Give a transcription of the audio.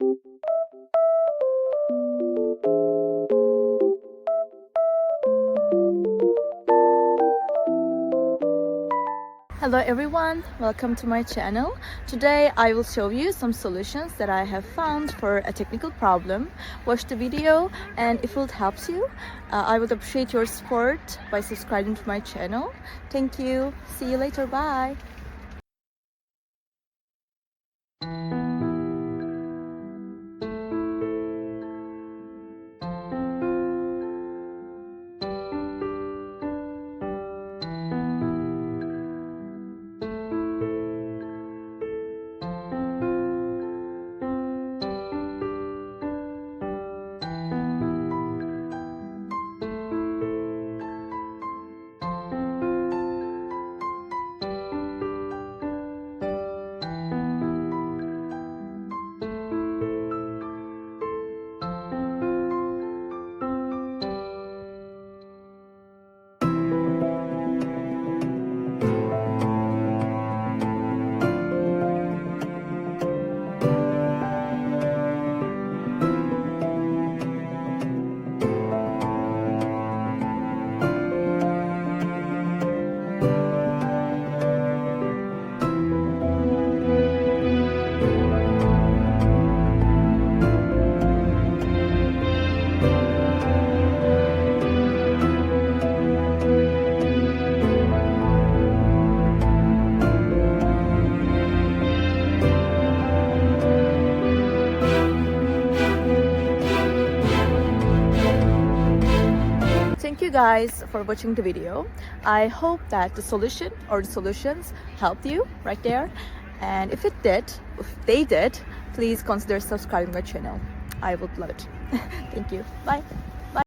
Hello everyone, welcome to my channel. Today I will show you some solutions that I have found for a technical problem. Watch the video, and if it helps you, I would appreciate your support by subscribing to my channel. Thank you. See you later. Bye. Thank you guys for watching the video. I hope that the solution or the solutions helped you right there. And if they did, please consider subscribing my channel. I would love it. Thank you. Bye.